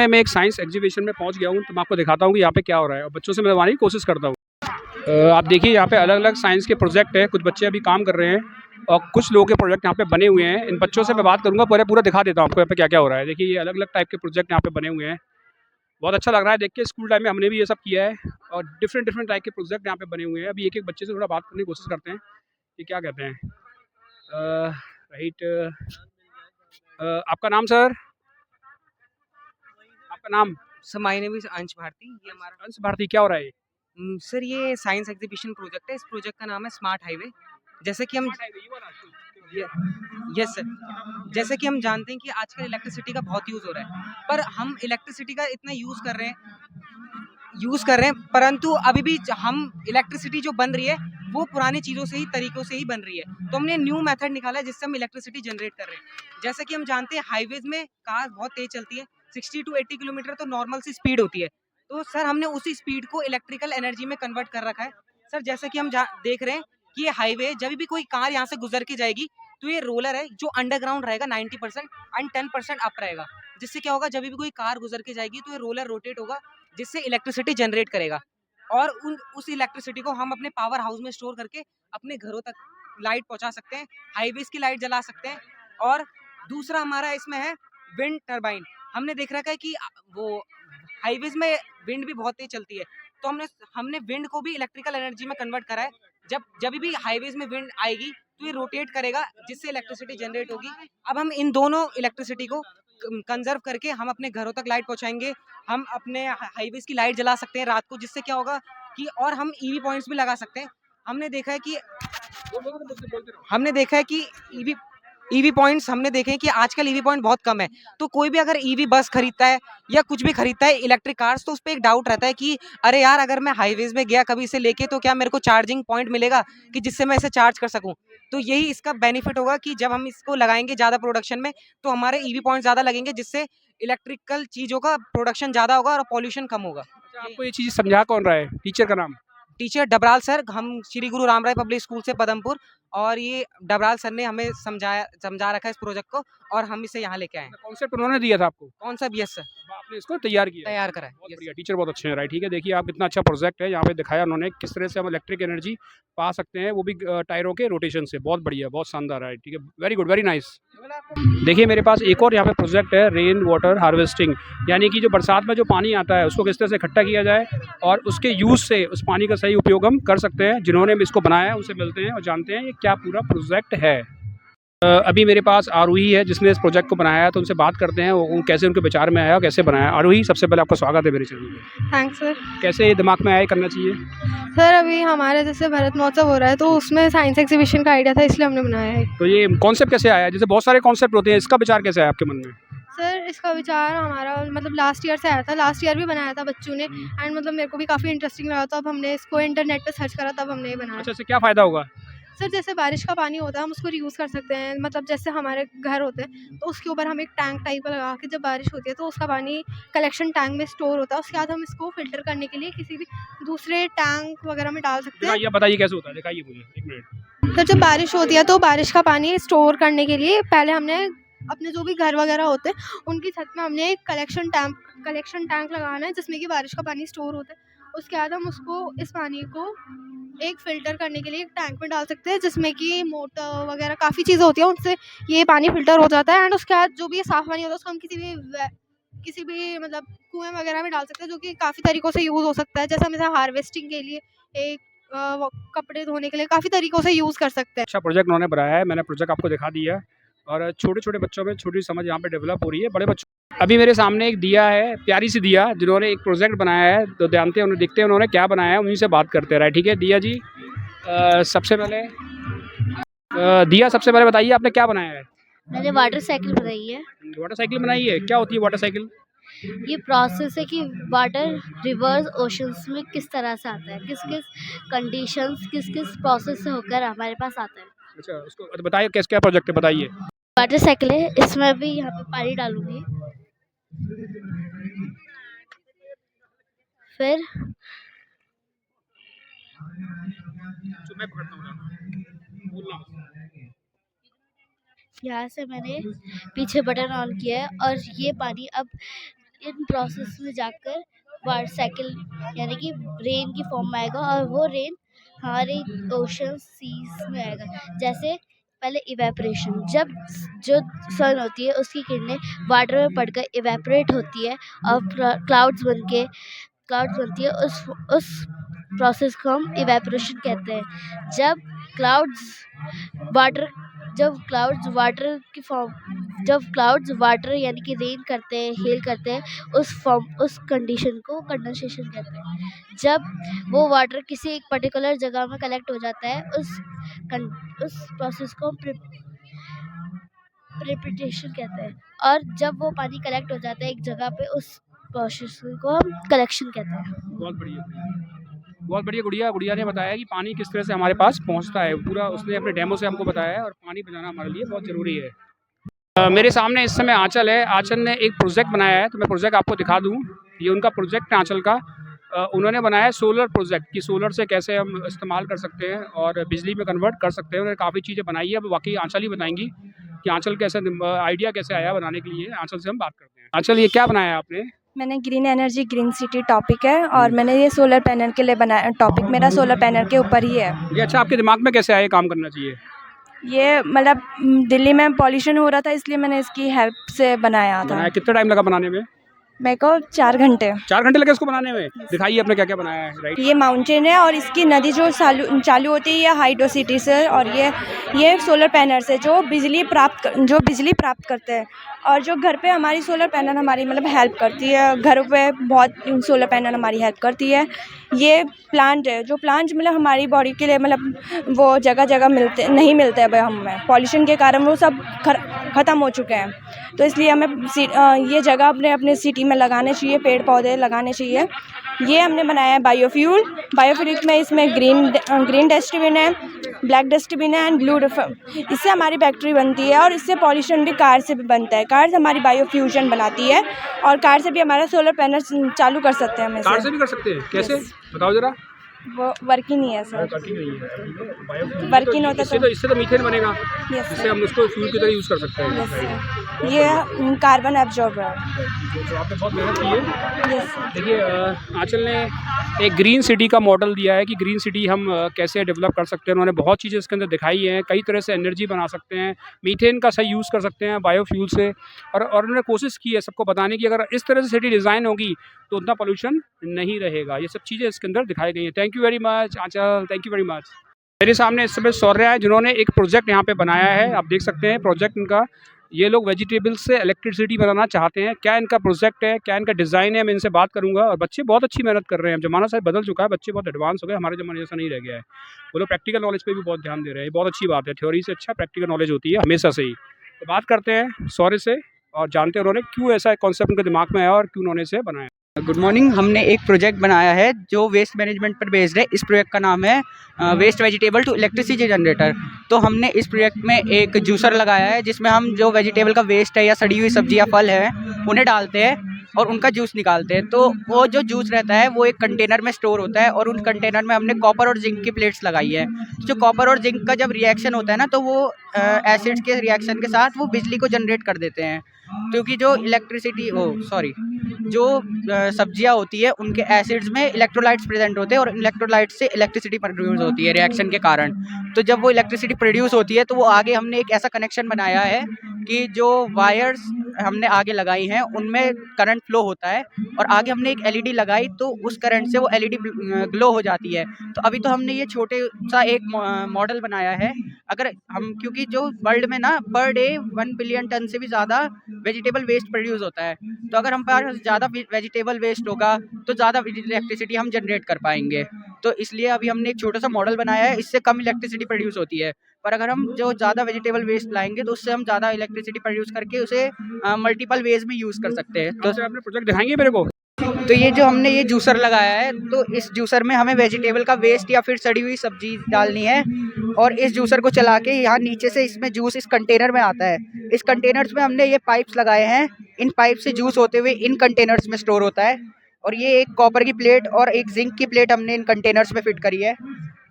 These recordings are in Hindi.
समय मैं एक साइंस एग्जीबिशन में पहुंच गया हूं, तो मैं आपको दिखाता हूं कि यहाँ पे क्या हो रहा है और बच्चों से मिलवाने की कोशिश करता हूं। आप देखिए यहाँ पे अलग अलग साइंस के प्रोजेक्ट हैं, कुछ बच्चे अभी काम कर रहे हैं और कुछ लोगों के प्रोजेक्ट यहाँ पे बने हुए हैं। इन बच्चों से मैं बात करूंगा, पूरा दिखा देता हूँ आपको यहाँ पे क्या क्या हो रहा है। देखिए ये अलग अलग टाइप के प्रोजेक्ट यहाँ पे बने हुए हैं, बहुत अच्छा लग रहा है देख के। स्कूल टाइम में हमने भी ये सब किया है और डिफरेंट डिफरेंट टाइप के प्रोजेक्ट यहाँ पे बने हुए हैं। अभी एक एक बच्चे से थोड़ा बात करने की कोशिश करते हैं कि क्या कहते हैं। राइट, आपका नाम सर? आपका नाम? सर माय नेम इज अंश भारती। ये हमारा अंश भारती, क्या हो रहा है ये? सर ये साइंस एग्जीबिशन प्रोजेक्ट है। इस प्रोजेक्ट का नाम है स्मार्ट हाईवे। जैसे कि हम यस सर, जैसे कि हम जानते हैं कि आजकल इलेक्ट्रिसिटी का बहुत यूज़ हो रहा है, पर हम इलेक्ट्रिसिटी का इतना यूज़ कर रहे हैं, परंतु अभी भी हम इलेक्ट्रिसिटी जो बन रही है वो पुरानी चीज़ों से ही तरीकों से ही बन रही है। तो हमने न्यू मेथड निकाला है जिससे हम इलेक्ट्रिसिटी जनरेट कर रहे हैं। जैसे कि हम जानते हैं हाईवेज में कार बहुत तेज चलती है, 60 टू 80 किलोमीटर तो नॉर्मल सी स्पीड होती है। तो सर हमने उसी स्पीड को इलेक्ट्रिकल एनर्जी में कन्वर्ट कर रखा है। सर जैसे कि हम देख रहे हैं कि ये हाईवे जब भी कोई कार यहाँ से गुजर के जाएगी तो ये रोलर है जो अंडरग्राउंड रहेगा 90% एंड 10% अप रहेगा। जिससे क्या होगा, जब भी कोई कार गुजर के जाएगी तो ये रोलर रोटेट होगा जिससे इलेक्ट्रिसिटी जनरेट करेगा और उस इलेक्ट्रिसिटी को हम अपने पावर हाउस में स्टोर करके अपने घरों तक लाइट पहुंचा सकते हैं, हाईवेज की लाइट जला सकते हैं। और दूसरा हमारा इसमें है विंड टरबाइन। हमने देख रखा है कि वो हाईवेज में विंड भी बहुत तेज चलती है, तो हमने विंड को भी इलेक्ट्रिकल एनर्जी में कन्वर्ट करा है। जब भी हाईवेज में विंड आएगी तो ये रोटेट करेगा जिससे इलेक्ट्रिसिटी जनरेट होगी। अब हम इन दोनों इलेक्ट्रिसिटी को कंजर्व करके हम अपने घरों तक लाइट पहुंचाएंगे। हम अपने हाईवेज की लाइट जला सकते हैं रात को, जिससे क्या होगा कि और हम ईवी पॉइंट्स भी लगा सकते हैं। हमने देखा है कि ईवी पॉइंट्स हमने देखे हैं कि आजकल ईवी पॉइंट बहुत कम है। तो कोई भी अगर ईवी बस खरीदता है या कुछ भी खरीदता है इलेक्ट्रिक कार्स, तो उस पर एक डाउट रहता है कि अरे यार अगर मैं हाईवेज में गया कभी इसे लेके तो क्या मेरे को चार्जिंग पॉइंट मिलेगा कि जिससे मैं इसे चार्ज कर सकूं। तो यही इसका बेनिफिट होगा कि जब हम इसको लगाएंगे ज़्यादा प्रोडक्शन में तो हमारे ईवी पॉइंट ज़्यादा लगेंगे, जिससे इलेक्ट्रिकल चीज़ों का प्रोडक्शन ज़्यादा होगा और पॉल्यूशन कम होगा। अच्छा, आपको ये चीज़ समझा कौन रहा है? टीचर का नाम? टीचर डबराल सर, हम श्री गुरु रामराय पब्लिक स्कूल से पदमपुर, और ये डबराल सर ने हमें समझा रखा है इस प्रोजेक्ट को और हम इसे यहाँ लेके आए। कॉन्सेप्ट उन्होंने दिया था आपको? कौन सा? बीएस सर, आपने इसको तैयार किया? तैयार करा है। बहुत Yes, बढ़िया, टीचर बहुत अच्छे हैं। राइट, ठीक है। देखिए आप, इतना अच्छा प्रोजेक्ट है यहाँ पे दिखाया उन्होंने किस तरह से हम इलेक्ट्रिक एनर्जी पा सकते हैं, वो भी टायरों के रोटेशन से। बहुत बढ़िया, बहुत शानदार है। ठीक है, वेरी गुड, वेरी नाइस। देखिए मेरे पास एक और यहाँ पे प्रोजेक्ट है, रेन वाटर हार्वेस्टिंग, यानी कि जो बरसात में जो पानी आता है उसको किस तरह से इकट्ठा किया जाए और उसके यूज़ से उस पानी का सही उपयोग हम कर सकते हैं। जिन्होंने इसको बनाया है उनसे मिलते हैं और जानते हैं ये क्या पूरा प्रोजेक्ट है। अभी मेरे पास आरोही है जिसने इस प्रोजेक्ट को बनाया है, तो उनसे बात करते हैं वो कैसे उनके विचार में आया और कैसे बनाया। आरोही, सबसे पहले आपका स्वागत है मेरे चैनल में। Thanks sir. कैसे ये दिमाग में आया, ये करना चाहिए? सर अभी हमारे जैसे भरत महोत्सव हो रहा है तो उसमें साइंस एग्जीबिशन का आइडिया था, इसलिए हमने बनाया है। तो ये कॉन्सेप्ट कैसे आया? जैसे बहुत सारे कॉन्सेप्ट होते हैं, इसका विचार कैसे आया आपके मन में? सर इसका विचार हमारा मतलब लास्ट ईयर से आया था, लास्ट ईयर भी बनाया था बच्चों ने, एंड मतलब मेरे को भी काफ़ी इंटरेस्टिंग लगा, तो अब हमने इसको इंटरनेट पे सर्च करा तब हमने ये बनाया। अच्छा, इससे क्या फ़ायदा होगा? सर जैसे बारिश का पानी होता है हम उसको रीयूज़ कर सकते हैं, मतलब जैसे हमारे घर होते हैं तो उसके ऊपर हम एक टैंक टाइप का लगा के जब बारिश होती है तो उसका पानी कलेक्शन टैंक में स्टोर होता है, उसके बाद हम इसको फ़िल्टर करने के लिए किसी भी दूसरे टैंक वगैरह में डाल सकते हैं। दिखाइए, बताइए कैसे होता है, दिखाइए मुझे 1 मिनट। तो जब बारिश होती है तो बारिश का पानी स्टोर करने के लिए पहले हमने अपने जो भी घर वगैरह होते हैं उनकी छत में हमने एक कलेक्शन टैंक लगाना है जिसमें कि बारिश का पानी स्टोर होता है। उसके बाद हम उसको इस पानी को एक फ़िल्टर करने के लिए एक टैंक में डाल सकते हैं जिसमें कि मोटर वगैरह काफ़ी चीज़ें होती हैं, उनसे ये पानी फ़िल्टर हो जाता है। एंड उसके बाद जो भी ये साफ़ पानी होता है उसको हम किसी भी मतलब कुएँ वगैरह में डाल सकते हैं, जो कि काफ़ी तरीक़ों से यूज़ हो सकता है। जैसे हम इसे हार्वेस्टिंग के लिए, एक वो कपड़े धोने के लिए काफ़ी तरीक़ों से यूज़ कर सकते हैं। अच्छा प्रोजेक्ट उन्होंने बनाया है, मैंने प्रोजेक्ट आपको दिखा दिया और छोटे-छोटे बच्चों में छोटी समझ यहाँ पे डेवलप हो रही है। बड़े बच्चों, अभी मेरे सामने एक दिया है, प्यारी सी दिया, जिन्होंने एक प्रोजेक्ट बनाया है, तो जानते हैं उन्हें, देखते हैं उन्होंने क्या बनाया है, उन्हीं से बात करते हैं। राइट, ठीक है। दिया जी, सबसे पहले दिया, सबसे पहले बताइए आपने क्या बनाया है? मैंने वाटर साइकिल बनाई है। वाटर साइकिल बनाई है, क्या होती है वाटर साइकिल? ये प्रोसेस है कि वाटर रिवर्स ओशंस में किस तरह से आता है, किस किस कंडीशंस, किस किस प्रोसेस से होकर हमारे पास आता है। अच्छा, उसको बताइए कैसे, क्या प्रोजेक्ट है, बताइए। वाटर साइकिल है, इसमें भी यहाँ पे पानी डालूंगी, फिर मैं पकड़ता हूँ, बोलना। यहाँ से मैंने पीछे बटन ऑन किया है और ये पानी अब इन प्रोसेस में जाकर वाटर साइकिल यानी कि रेन की फॉर्म में आएगा और वो रेन हमारे ओशन सीज में आएगा। जैसे पहले इवेपोरेशन, जब जो सन होती है उसकी किरणें वाटर में पड़कर इवेपोरेट होती है और क्लाउड्स बनती है, उस प्रोसेस को हम इवेपोरेशन कहते हैं। वाटर जब क्लाउड्स वाटर यानी कि रेन करते हैं, हेल करते हैं, उस कंडीशन को कंडेंसेशन कहते हैं। जब वो वाटर किसी एक पर्टिकुलर जगह में कलेक्ट हो जाता है, उस प्रोसेस को प्रेसिपिटेशन कहते हैं। और जब वो पानी कलेक्ट हो जाता है एक जगह पे, उस प्रोसेस को हम कलेक्शन कहते हैं। बहुत बढ़िया, बहुत बढ़िया। गुड़िया ने बताया कि पानी किस तरह से हमारे पास पहुंचता है, पूरा उसने अपने डेमो से हमको बताया है, और पानी बचाना हमारे लिए बहुत ज़रूरी है। मेरे सामने इस समय आंचल है। आंचल ने एक प्रोजेक्ट बनाया है, तो मैं प्रोजेक्ट आपको दिखा दूँ। ये उनका प्रोजेक्ट है आंचल का। उन्होंने बनाया है सोलर प्रोजेक्ट, कि सोलर से कैसे हम इस्तेमाल कर सकते हैं और बिजली में कन्वर्ट कर सकते हैं। उन्होंने काफ़ी चीज़ें बनाई है, अब बाकी आंचल ही बताएंगी कि आंचल कैसे आइडिया कैसे आया बनाने के लिए। आंचल से हम बात करते हैं। आंचल, ये क्या बनाया है आपने? मैंने green energy green city topic है, और मैंने ये सोलर पैनल के लिए बनाया। टॉपिक मेरा सोलर पैनल के ऊपर ही है। ये अच्छा आपके दिमाग में कैसे आया ये काम करना चाहिए? ये मतलब दिल्ली में पॉल्यूशन हो रहा था, इसलिए मैंने इसकी हेल्प से बनाया था। कितना टाइम लगा बनाने में? मेरे को 4 घंटे। 4 घंटे लगे इसको बनाने में? दिखाइए आपने क्या क्या बनाया है। राइट, ये माउंटेन है, और इसकी नदी जो चालू होती है, ये हाइड्रो सिटी से, और ये सोलर पैनल से जो बिजली प्राप्त करते हैं। और जो घर पे हमारी सोलर पैनल हमारी मतलब हेल्प करती है, घर पे बहुत सोलर पैनल हमारी हेल्प करती है। ये प्लांट है, जो प्लांट मतलब हमारी बॉडी के लिए मतलब वो जगह जगह नहीं मिलते हैं हमें, पॉल्यूशन के कारण वो सब ख़त्म हो चुके हैं। तो इसलिए हमें ये जगह अपने सिटी में लगाने चाहिए, पेड़ पौधे लगाने चाहिए। ये हमने बनाया है बायोफ्यूल में। इसमें ग्रीन डस्टबिन है, ब्लैक डस्टबिन है एंड ब्लू। इससे हमारी बैटरी बनती है, और इससे पॉल्यूशन भी कार से भी बनता है। कार हमारी बायोफ्यूजन बनाती है, और कार से भी हमारा सोलर पैनल चालू कर सकते हैं हम इसे। कार से भी कर सकते हैं? कैसे बताओ जरा। वो वर्किंग नहीं है सर। वर्किंग नहीं है। वर्किंग होता तो इससे तो मीथेन बनेगा, यस जिससे हम उसको फ्यूल की तरह यूज़ कर सकते हैं। Yes sir. ये कार्बन एब्जॉर्बर है। तो आपने बहुत मेहनत की है। Yes sir. देखिए, आंचल ने एक ग्रीन सिटी का मॉडल दिया है कि ग्रीन सिटी हम कैसे डेवलप कर सकते हैं। उन्होंने बहुत चीज़ें इसके अंदर दिखाई हैं। कई तरह से एनर्जी बना सकते हैं, मीथेन का सही यूज़ कर सकते हैं बायोफ्यूल से। और उन्होंने कोशिश की है सबको बताने की अगर इस तरह से सिटी डिज़ाइन होगी तो उतना पोल्यूशन नहीं रहेगा। ये सब चीज़ें इसके अंदर दिखाई गई हैं। Thank you very much Aanchal, thank you very much. मेरे सामने इस समय सौर्या है, जिन्होंने एक प्रोजेक्ट यहाँ पे बनाया है। आप देख सकते हैं प्रोजेक्ट इनका। ये लोग वेजिटेबल्स से इलेक्ट्रिसिटी बनाना चाहते हैं। क्या इनका प्रोजेक्ट है, क्या इनका डिज़ाइन है, मैं इनसे बात करूंगा। और बच्चे बहुत अच्छी मेहनत कर रहे हैं। ज़माना शायद बदल चुका है, बच्चे बहुत एडवांस हो गए, हमारे ज़माने जैसा नहीं रह गया है। वो लोग प्रैक्टिकल नॉलेज पे भी बहुत ध्यान दे रहे हैं। बहुत अच्छी बात है, थ्योरी से अच्छा प्रैक्टिकल नॉलेज होती है हमेशा से ही। तो बात करते हैं सौर्य से और जानते हैं उन्होंने क्यों ऐसा कॉन्सेप्ट उनके दिमाग में आया और क्यों उन्होंने इसे बनाया। Good morning. हमने एक प्रोजेक्ट बनाया है जो वेस्ट मैनेजमेंट पर बेस्ड है। इस प्रोजेक्ट का नाम है waste vegetable to electricity generator. तो हमने इस प्रोजेक्ट में एक जूसर लगाया है, जिसमें हम जो वेजिटेबल का वेस्ट है या सड़ी हुई सब्जी या फल है उन्हें डालते हैं और उनका जूस निकालते हैं। तो वो जो जूस रहता है वो एक कंटेनर में स्टोर होता है, और उन कंटेनर में हमने कॉपर और जिंक की प्लेट्स लगाई है। जो कॉपर और जिंक का जब रिएक्शन होता है ना, तो वो एसिड्स के रिएक्शन के साथ वो बिजली को जनरेट कर देते हैं। क्योंकि जो सब्जियां होती है उनके एसिड्स में इलेक्ट्रोलाइट्स प्रेजेंट होते हैं, और इलेक्ट्रोलाइट्स से इलेक्ट्रिसिटी प्रोड्यूस होती है रिएक्शन के कारण। तो जब वो इलेक्ट्रिसिटी प्रोड्यूस होती है तो वो आगे हमने एक ऐसा कनेक्शन बनाया है कि जो वायर्स हमने आगे लगाई हैं उनमें करंट फ्लो होता है, और आगे हमने एक एलईडी लगाई तो उस करंट से वो एलईडी ग्लो हो जाती है। तो अभी तो हमने ये छोटे सा एक मॉडल बनाया है। अगर हम, क्योंकि जो वर्ल्ड में ना पर डे 1 बिलियन टन से भी ज़्यादा वेजिटेबल वेस्ट प्रोड्यूस होता है, तो अगर हम पास ज़्यादा वेजिटेबल वेस्ट होगा तो ज़्यादा इलेक्ट्रिसिटी हम जनरेट कर पाएंगे। तो इसलिए अभी हमने एक छोटा सा मॉडल बनाया है, इससे कम इलेक्ट्रिसिटी प्रोड्यूस होती है। पर अगर हम जो ज़्यादा वेजिटेबल वेस्ट लाएंगे तो उससे हम ज़्यादा इलेक्ट्रिसिटी प्रोड्यूस करके उसे मल्टीपल वेज में यूज़ कर सकते हैं। तो आपने प्रोजेक्ट दिखाएंगे मेरे को? तो ये जो हमने ये जूसर लगाया है, तो इस जूसर में हमें वेजिटेबल का वेस्ट या फिर सड़ी हुई सब्जी डालनी है, और इस जूसर को चला के यहाँ नीचे से इसमें जूस इस कंटेनर में आता है। इस कंटेनर्स में हमने ये पाइप्स लगाए हैं, इन पाइप से जूस होते हुए इन कंटेनर्स में स्टोर होता है। और ये एक कॉपर की प्लेट और एक जिंक की प्लेट हमने इन कंटेनर्स में फिट करी है।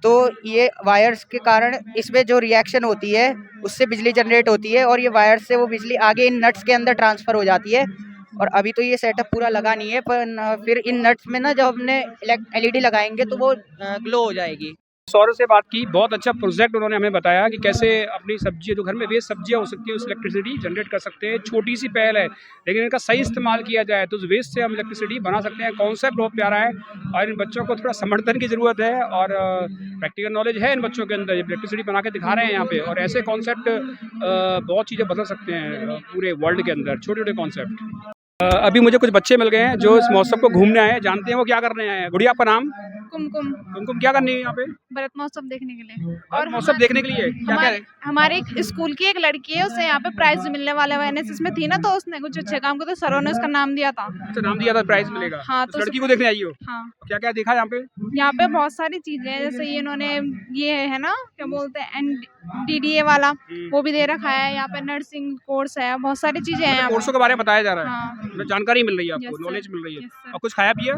तो ये वायर्स के कारण इसमें जो रिएक्शन होती है उससे बिजली जनरेट होती है, और ये वायर्स से वो बिजली आगे इन नट्स के अंदर ट्रांसफ़र हो जाती है। और अभी तो ये सेटअप पूरा लगा नहीं है, पर फिर इन नट्स में ना जब हमने LED लगाएंगे तो वो ग्लो हो जाएगी। सौरभ से बात की, बहुत अच्छा प्रोजेक्ट उन्होंने हमें बताया कि कैसे अपनी सब्जी जो घर में वेस्ट सब्जियां हो सकती है उस इलेक्ट्रिसिटी जनरेट कर सकते हैं। छोटी सी पहल है लेकिन इनका सही इस्तेमाल किया जाए तो उस वेस्ट से हम इलेक्ट्रिसिटी बना सकते हैं। कॉन्सेप्ट बहुत प्यारा है और इन बच्चों को थोड़ा समर्थन की ज़रूरत है और प्रैक्टिकल नॉलेज है इन बच्चों के अंदर, इलेक्ट्रिसिटी बना के दिखा रहे हैं यहाँ पे। और ऐसे कॉन्सेप्ट बहुत चीज़ें बदल सकते हैं पूरे वर्ल्ड के अंदर, छोटे छोटे कॉन्सेप्ट। अभी मुझे कुछ बच्चे मिल गए हैं जो इस महोत्सव को घूमने आए हैं, जानते हैं वो क्या करने आए हैं। गुड़िया, आपका नाम? कुमकुम। कुमकुम, क्या करनी है यहाँ पे? भरत महोत्सव देखने के लिए। और महोत्सव देखने के लिए क्या क्या है? हमारे एक स्कूल की एक लड़की है, उसे यहाँ पे प्राइज मिलने वाला है। एनएसएस में थी ना, तो उसने कुछ अच्छे काम किया तो सरों ने उसका नाम दिया था। अच्छा, नाम दिया था, प्राइज मिलेगा। हाँ, तो लड़की को देखने आई हो? हाँ। क्या क्या देखा यहाँ पे? यहाँ पे बहुत सारी चीजें हैं, जैसे ये इन्होंने ये है ना क्या बोलते हैं DDA वाला, वो भी दे रखा है। यहाँ पे नर्सिंग कोर्स है, बहुत सारी चीजें हैं। कोर्सों के बारे में बताया जा रहा है। हाँ। जानकारी मिल रही है आपको, Yes, sir. नॉलेज मिल रही है। Yes, sir. और कुछ खाया पिया?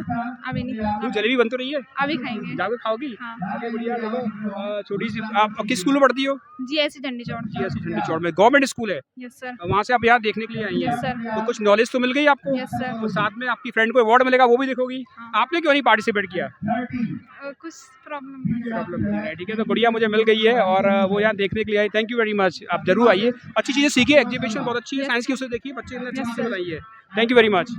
अभी नहीं, क्यों, जलेबी बन तो रही है? अभी खाएंगे। जाके खाओगी? हाँ। आगे बढ़िया। देखो छोटी सी, आप किस स्कूल में पढ़ती हो? GSC चंडीचौड़। GSC चंडीचौड़ में गवर्नमेंट स्कूल है। Yes sir. वहाँ से आप यहाँ देखने के लिए आई Yes, हैं। sir. तो कुछ नॉलेज तो मिल गई आपको? Yes sir. तो साथ में आपकी फ्रेंड को अवार्ड मिलेगा, वो भी देखोगी। हाँ। आपने क्यों नहीं पार्टिसिपेट किया? कुछ प्रॉब्लम नहीं है, ठीक है। तो बढ़िया, मुझे मिल गई है और वो यहाँ देखने के लिए आई। थैंक यू वेरी मच, आप जरूर आइए, अच्छी चीज़ें सीखिए। एग्जीबिशन बहुत अच्छी है, साइंस की, उसे देखिए, बच्चे ने अच्छी चीज़ें बताई है। Thank you very much.